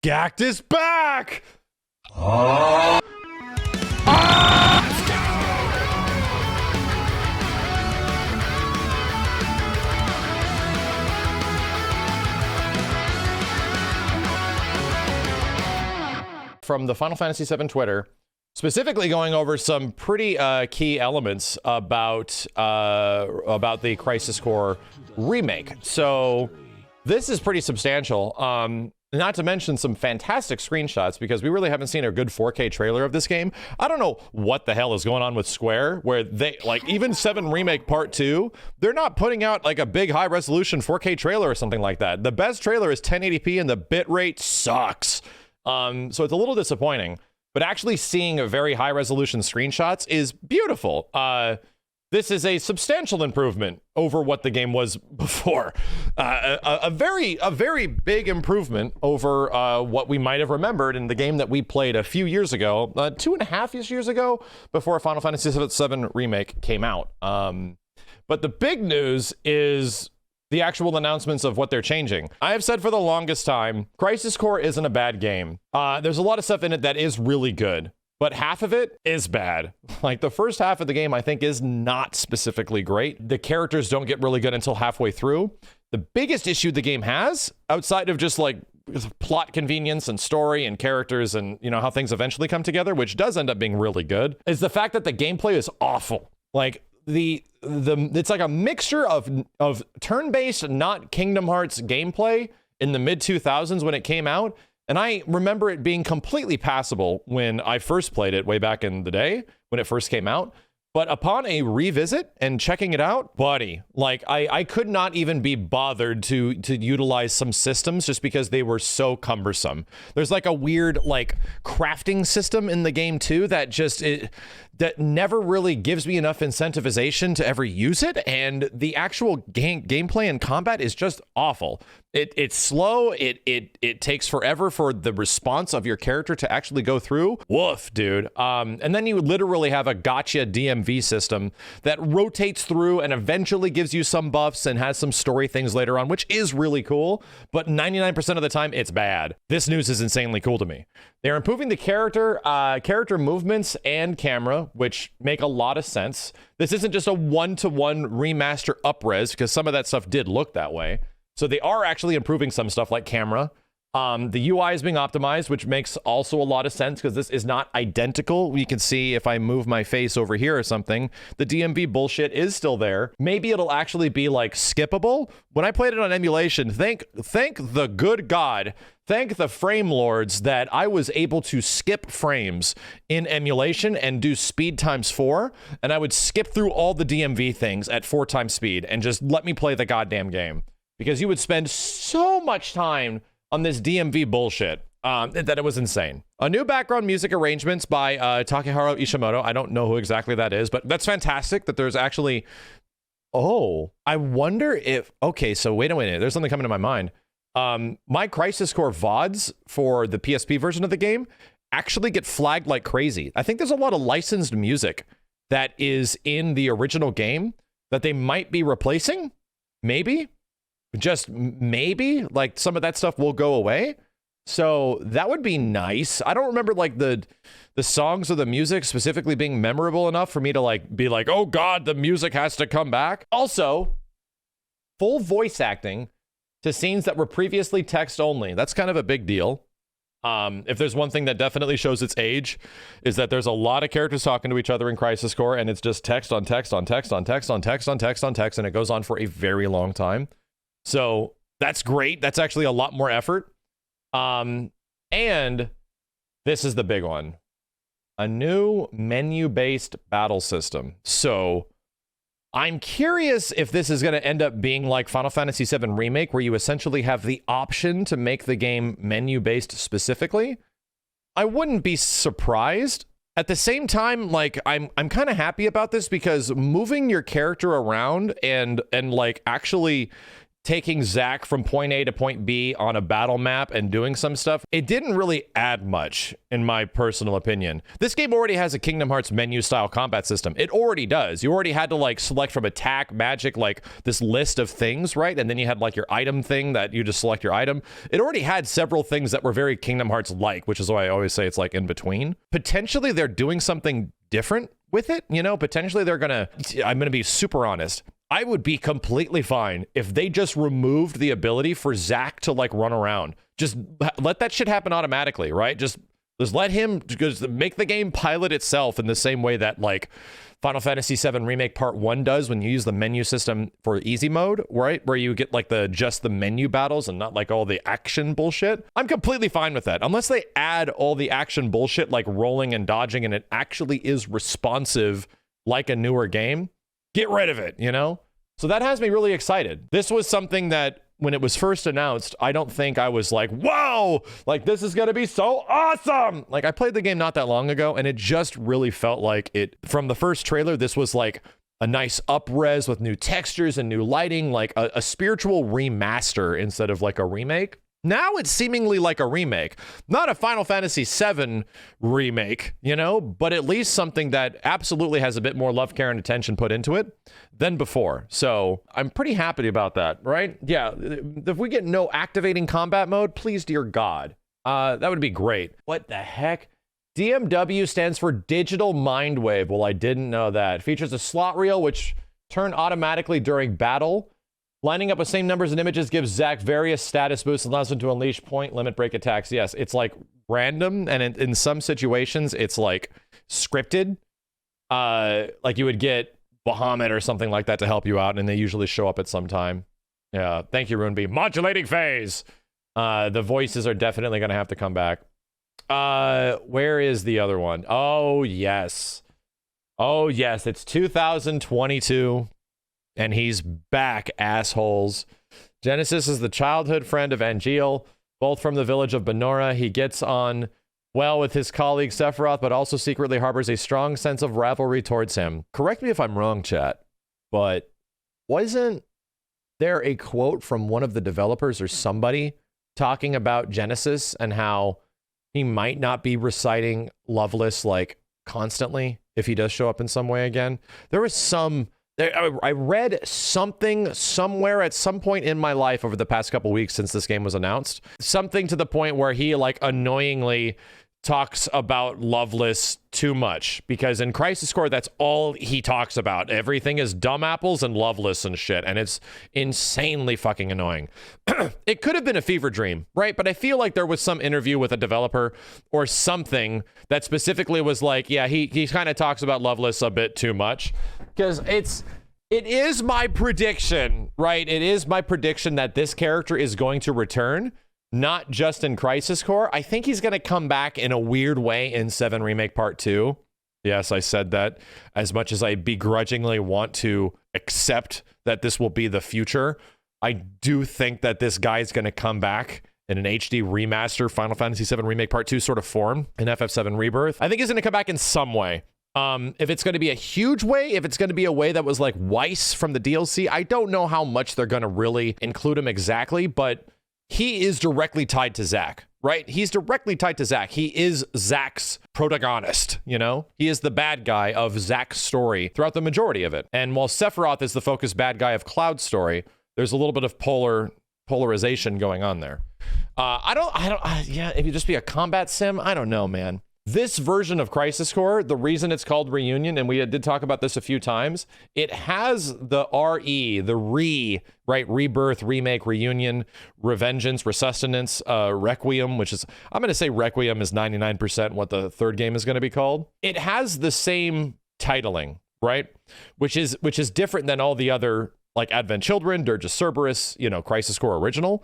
GACKT is back! From the Final Fantasy VII Twitter, specifically going over some pretty key elements about the Crisis Core remake. So this is pretty substantial. Not to mention some fantastic screenshots, because we really haven't seen a good 4K trailer of this game. I don't know what the hell is going on with Square, where they, like, even 7 Remake Part 2, they're not putting out like a big high resolution 4K trailer or something like that. The best trailer is 1080p and the bitrate sucks. So it's a little disappointing, but actually seeing a very high resolution screenshots is beautiful. This is a substantial improvement over what the game was before. A very big improvement over what we might have remembered in the game that we played a few years ago, 2.5 years ago, before Final Fantasy VII Remake came out. But the big news is the actual announcements of what they're changing. I have said for the longest time, Crisis Core isn't a bad game. There's a lot of stuff in it that is really good, but half of it is bad. Like, the first half of the game, I think, is not specifically great. The characters don't get really good until halfway through. The biggest issue the game has, outside of just like plot convenience and story and characters and, you know, how things eventually come together, which does end up being really good, is the fact that the gameplay is awful. Like, it's like a mixture of turn-based, not Kingdom Hearts gameplay in the mid-2000s when it came out. And I remember it being completely passable when I first played it way back in the day when it first came out. But upon a revisit and checking it out, buddy, like I could not even be bothered to utilize some systems just because they were so cumbersome. There's like a weird like crafting system in the game too that that never really gives me enough incentivization to ever use it, and the actual gameplay and combat is just awful. It's slow. It takes forever for the response of your character to actually go through. Woof, dude. And then you literally have a gotcha DMV system that rotates through and eventually gives you some buffs and has some story things later on, which is really cool. But 99% of the time, it's bad. This news is insanely cool to me. They're improving the character movements and camera, which make a lot of sense. This isn't just a one-to-one remaster up-res, because some of that stuff did look that way. So they are actually improving some stuff like camera. The UI is being optimized, which makes also a lot of sense because this is not identical. You can see if I move my face over here or something, the DMV bullshit is still there. Maybe it'll actually be like skippable. When I played it on emulation, thank the good God, thank the frame lords that I was able to skip frames in emulation and do speed ×4, and I would skip through all the DMV things at 4 times speed and just let me play the goddamn game. Because you would spend so much time on this DMV bullshit that it was insane. A new background music arrangements by Takeharu Ishimoto. I don't know who exactly that is, but that's fantastic that there's actually... Oh, I wonder if... Okay, so wait a minute. There's something coming to my mind. My Crisis Core VODs for the PSP version of the game actually get flagged like crazy. I think there's a lot of licensed music that is in the original game that they might be replacing. Maybe. Just maybe, like, some of that stuff will go away. So that would be nice. I don't remember like the songs or the music specifically being memorable enough for me to like be like, oh God, the music has to come back. Also, full voice acting to scenes that were previously text only. That's kind of a big deal. If there's one thing that definitely shows its age, is that there's a lot of characters talking to each other in Crisis Core, and it's just text on text on text on text on text on text on text, and it goes on for a very long time. So that's great. That's actually a lot more effort. And this is the big one. A new menu-based battle system. So I'm curious if this is going to end up being like Final Fantasy VII Remake, where you essentially have the option to make the game menu-based specifically. I wouldn't be surprised. At the same time, like, I'm kind of happy about this, because moving your character around and like actually taking Zack from point A to point B on a battle map and doing some stuff, it didn't really add much, in my personal opinion. This game already has a Kingdom Hearts menu-style combat system. It already does. You already had to, like, select from attack, magic, like, this list of things, right? And then you had, like, your item thing that you just select your item. It already had several things that were very Kingdom Hearts-like, which is why I always say it's, like, in between. Potentially, they're doing something different with it, you know? Potentially, they're gonna... I'm gonna be super honest. I would be completely fine if they just removed the ability for Zack to, like, run around. Just let that shit happen automatically, right? Just let him just make the game pilot itself in the same way that, like, Final Fantasy VII Remake Part 1 does when you use the menu system for easy mode, right? Where you get, like, just the menu battles and not, like, all the action bullshit. I'm completely fine with that. Unless they add all the action bullshit, like rolling and dodging, and it actually is responsive like a newer game. Get rid of it, you know? So that has me really excited. This was something that, when it was first announced, I don't think I was like, whoa, like, this is gonna be so awesome. Like, I played the game not that long ago, and it just really felt like it, from the first trailer, this was like a nice up-res with new textures and new lighting, like a spiritual remaster instead of like a remake. Now it's seemingly like a remake, not a Final Fantasy VII remake, you know, but at least something that absolutely has a bit more love, care, and attention put into it than before. So I'm pretty happy about that, right? Yeah, if we get no activating combat mode, please, dear God, that would be great. What the heck? DMW stands for Digital Mind Wave. Well, I didn't know that. It features a slot reel, which turn automatically during battle. Lining up the same numbers and images gives Zack various status boosts and allows him to unleash point, limit, break attacks. Yes, it's like random, and in some situations, it's like scripted. Like you would get Bahamut or something like that to help you out, and they usually show up at some time. Yeah, thank you, Runeby. Modulating phase! The voices are definitely going to have to come back. Where is the other one? Oh, yes. Oh, yes, it's 2022. And he's back, assholes. Genesis is the childhood friend of Angeal, both from the village of Benora. He gets on well with his colleague Sephiroth, but also secretly harbors a strong sense of rivalry towards him. Correct me if I'm wrong, chat, but wasn't there a quote from one of the developers or somebody talking about Genesis and how he might not be reciting Loveless, like, constantly if he does show up in some way again? There was some... I read something somewhere at some point in my life over the past couple weeks since this game was announced. Something to the point where he, like, annoyingly talks about Loveless too much, because in Crisis Core, that's all he talks about. Everything is dumb apples and Loveless and shit, and it's insanely fucking annoying. It could have been a fever dream, right? But I feel like there was some interview with a developer or something that specifically was like, yeah, he kind of talks about Loveless a bit too much, because it is my prediction, right? It is my prediction that this character is going to return. Not just in Crisis Core. I think he's going to come back in a weird way in 7 Remake Part 2. Yes, I said that. As much as I begrudgingly want to accept that this will be the future, I do think that this guy's going to come back in an HD remaster Final Fantasy VII Remake Part 2 sort of form in FF7 Rebirth. I think he's going to come back in some way. If it's going to be a huge way, if it's going to be a way that was like Weiss from the DLC, I don't know how much they're going to really include him exactly, but he is directly tied to Zack, right? He's directly tied to Zack. He is Zack's protagonist, you know? He is the bad guy of Zack's story throughout the majority of it. And while Sephiroth is the focused bad guy of Cloud's story, there's a little bit of polarization going on there. Yeah, if you just be a combat sim, I don't know, man. This version of Crisis Core, the reason it's called Reunion, and we did talk about this a few times, it has the RE, the right? Rebirth, Remake, Reunion, Revengeance, Resustenance, Requiem, which is, I'm going to say Requiem is 99% what the third game is going to be called. It has the same titling, right? Which is different than all the other, like Advent Children, Dirge of Cerberus, you know, Crisis Core Original.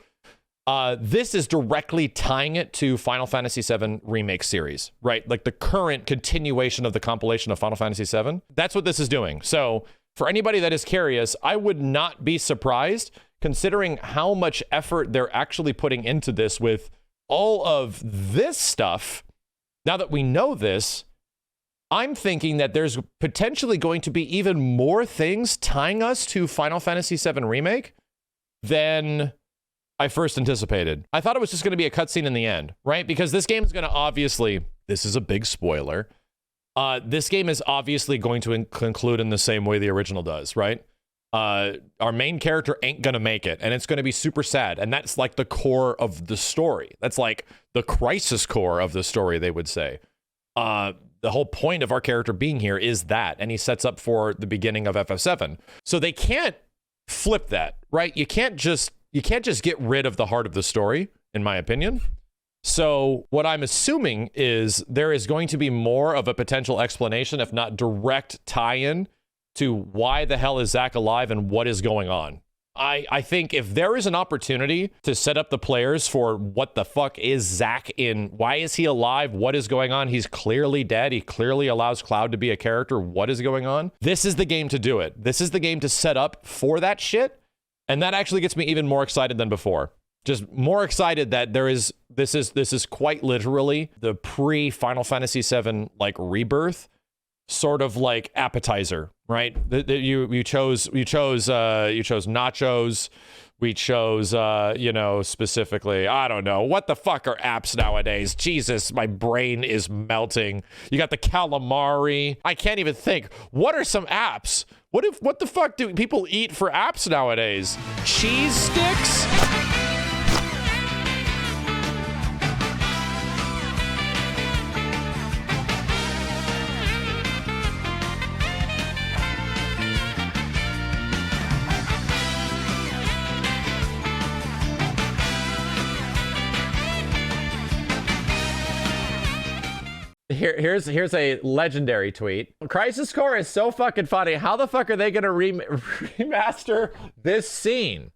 This is directly tying it to Final Fantasy VII Remake series, right? Like the current continuation of the compilation of Final Fantasy VII. That's what this is doing. So for anybody that is curious, I would not be surprised, considering how much effort they're actually putting into this with all of this stuff. Now that we know this, I'm thinking that there's potentially going to be even more things tying us to Final Fantasy VII Remake than I first anticipated. I thought it was just going to be a cutscene in the end, right? Because this game is going to obviously, this is a big spoiler. This game is obviously going to conclude in the same way the original does, right? Our main character ain't going to make it, and it's going to be super sad. And that's like the core of the story. That's like the crisis core of the story, they would say. The whole point of our character being here is that, and he sets up for the beginning of FF7. So they can't flip that, right? You can't just get rid of the heart of the story, in my opinion. So what I'm assuming is there is going to be more of a potential explanation, if not direct tie-in, to why the hell is Zack alive and what is going on. I think if there is an opportunity to set up the players for what the fuck is Zack in, why is he alive, what is going on, he's clearly dead, he clearly allows Cloud to be a character, what is going on? This is the game to do it. This is the game to set up for that shit. And that actually gets me even more excited than before. Just more excited that this is quite literally the pre-Final Fantasy VII like rebirth sort of like appetizer, right? You chose nachos. We chose, you know, specifically, I don't know, what the fuck are apps nowadays? Jesus, my brain is melting. You got the calamari. I can't even think. What are some apps? What the fuck do people eat for apps nowadays? Cheese sticks? Here's a legendary tweet. Crisis Core is so fucking funny. How the fuck are they gonna remaster this scene?